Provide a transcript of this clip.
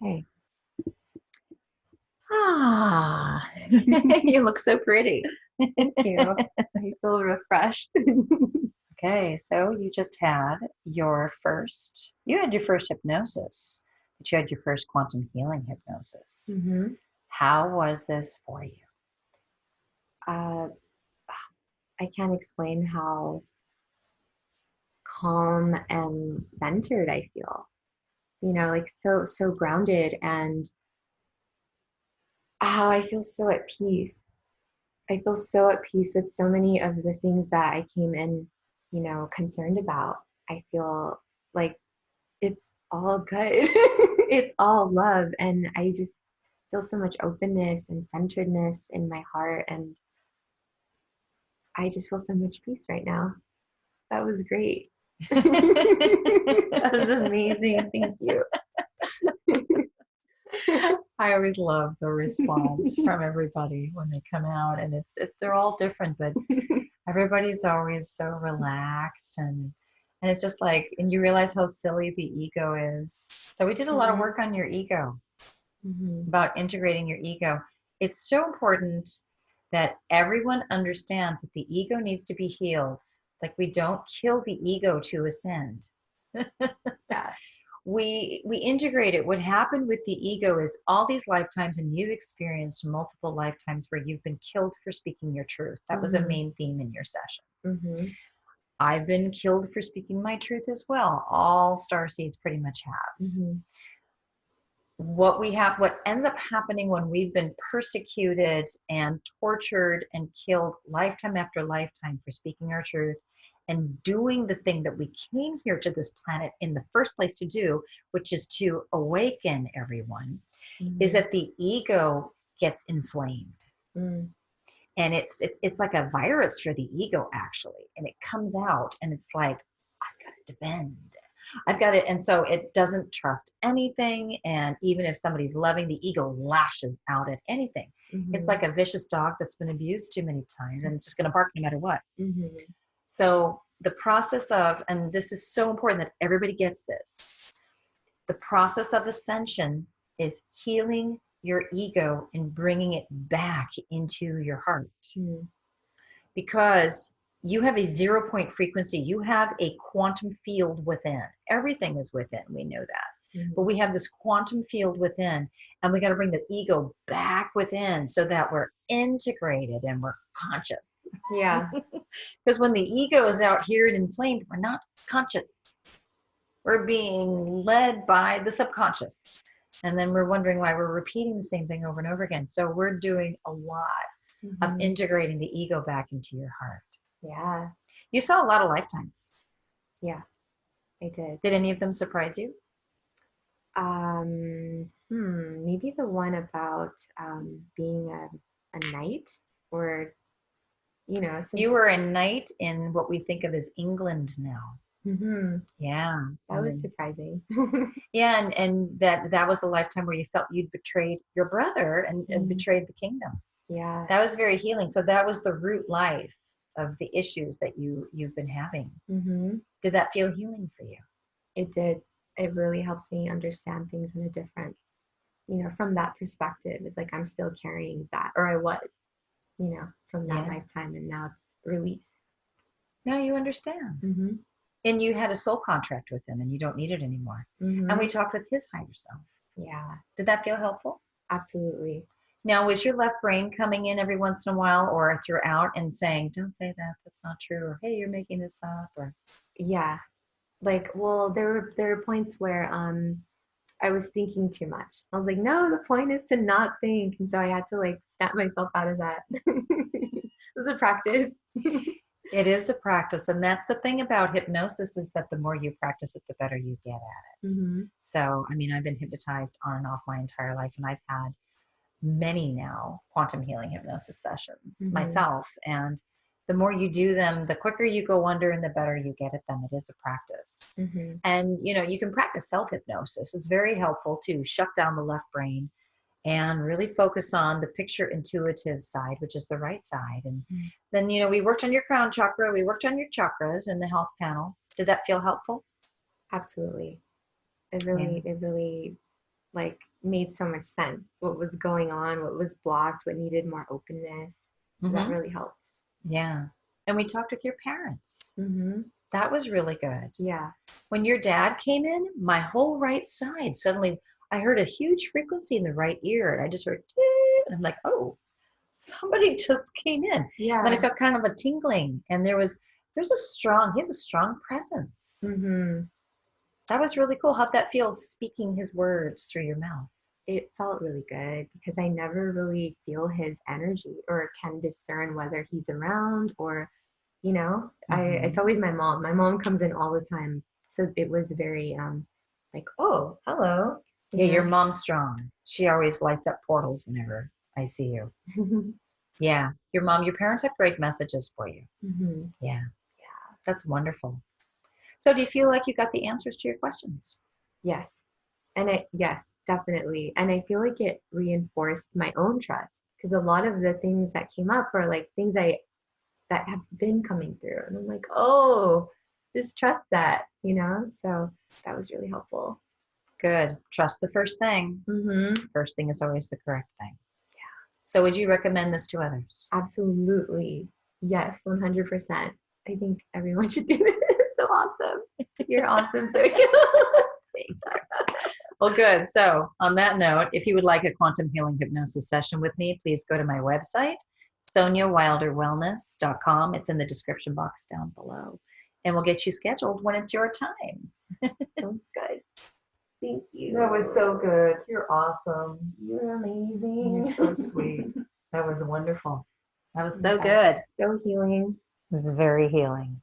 Okay. Ah, you look so pretty. Thank you. I feel refreshed. Okay, so you had your first hypnosis, but you had your first quantum healing hypnosis. hmm How was this for you? uh, I can't explain how calm and centered I feel. Like so grounded, and I feel so at peace. I feel so at peace with so many of the things that I came in, concerned about. I feel like it's all good. It's all love. And I just feel so much openness and centeredness in my heart. And I just feel so much peace right now. That was great. That was amazing. Thank you. I always love the response from everybody when they come out, and they're all different, but everybody's always so relaxed and it's just like, and you realize how silly the ego is. So we did a lot of work on your ego, about integrating your ego. It's so important that everyone understands that the ego needs to be healed. Like, we don't kill the ego to ascend. Yeah. We integrate it. What happened with the ego is all these lifetimes, and you've experienced multiple lifetimes where you've been killed for speaking your truth. That was a main theme in your session. I've been killed for speaking my truth as well. All starseeds pretty much have. What ends up happening when we've been persecuted and tortured and killed lifetime after lifetime for speaking our truth and doing the thing that we came here to this planet in the first place to do, which is to awaken everyone, is that the ego gets inflamed. And it's like a virus for the ego, actually. And it comes out and it's like, I've got to defend. I've got it. And so it doesn't trust anything. And even if somebody's loving, the ego lashes out at anything. It's like a vicious dog that's been abused too many times, and it's just going to bark no matter what. So the process of, and this is so important that everybody gets this, the process of ascension is healing your ego and bringing it back into your heart. Because you have a 0 point frequency. You have a quantum field within. Everything is within. We know that. But we have this quantum field within, and we got to bring the ego back within so that we're integrated and we're conscious. Yeah. Because when the ego is out here and inflamed, we're not conscious. We're being led by the subconscious. And then we're wondering why we're repeating the same thing over and over again. So we're doing a lot of integrating the ego back into your heart. Yeah. You saw a lot of lifetimes. Yeah, I did. Did any of them surprise you? Maybe the one about being a knight, or you were a knight in what we think of as England now. Yeah, that was surprising. Yeah, and that was the lifetime where you felt you'd betrayed your brother and betrayed the kingdom. Yeah, that was very healing. So that was the root life of the issues that you've been having. Did that feel healing for you? It did. It really helps me understand things in a different, from that perspective. It's like I'm still carrying that, or I was, from that lifetime, and now it's released. Now you understand. And you had a soul contract with him, and you don't need it anymore. And we talked with his higher self. Yeah. Did that feel helpful? Absolutely. Now, was your left brain coming in every once in a while or throughout and saying, don't say that, that's not true, or hey, you're making this up? Or yeah, well, there were points where I was thinking too much. I was like, no, the point is to not think. And so I had to snap myself out of that. It was a practice. It is a practice. And that's the thing about hypnosis, is that the more you practice it, the better you get at it. So, I mean, I've been hypnotized on and off my entire life, and I've had many now quantum healing hypnosis sessions myself. And the more you do them, the quicker you go under and the better you get at them. It is a practice. And, you can practice self-hypnosis. It's very helpful to shut down the left brain and really focus on the picture intuitive side, which is the right side. And then, we worked on your crown chakra, we worked on your chakras in the health panel. Did that feel helpful? Absolutely. It really made so much sense. What was going on, what was blocked, what needed more openness. So that Mm-hmm. really helped. Yeah. And we talked with your parents. Mm-hmm. That was really good. Yeah. When your dad came in, my whole right side, suddenly I heard a huge frequency in the right ear. And I just heard, "Ding," and I'm like, oh, somebody just came in. And then I Yeah. felt kind of a tingling. And he has a strong presence. Mm-hmm. That was really cool. How'd that feel speaking his words through your mouth? It felt really good because I never really feel his energy or can discern whether he's around or, it's Mm-hmm. always my mom. My mom comes in all the time. So it was very like, oh, hello, Yeah, you your mom's strong. She always lights up portals whenever I see you. know. Yeah, your parents have great messages for you. Hmm. Yeah, Yeah. that's wonderful. So do you feel like you got the answers to your questions? Yes. Yes, definitely. And I feel like it reinforced my own trust because a lot of the things that came up are like things that have been coming through. And I'm like, oh, just trust that, you know? So that was really helpful. Good. Trust the first thing. Mm-hmm. First thing is always the correct thing. Yeah, So would you recommend this to others? absolutely. Yes, 100%. I think everyone should do this. So awesome. You're awesome. So thank you. Well, good. So on that note, if you would like a quantum healing hypnosis session with me, please go to my website, sonyawilderwellness.com. It's in the description box down below. And we'll get you scheduled when it's your time. Sounds good. Thank you. That was so good. You're awesome. You're amazing. You're so sweet. That was wonderful. That was Oh my so gosh, good. It so healing. was very healing.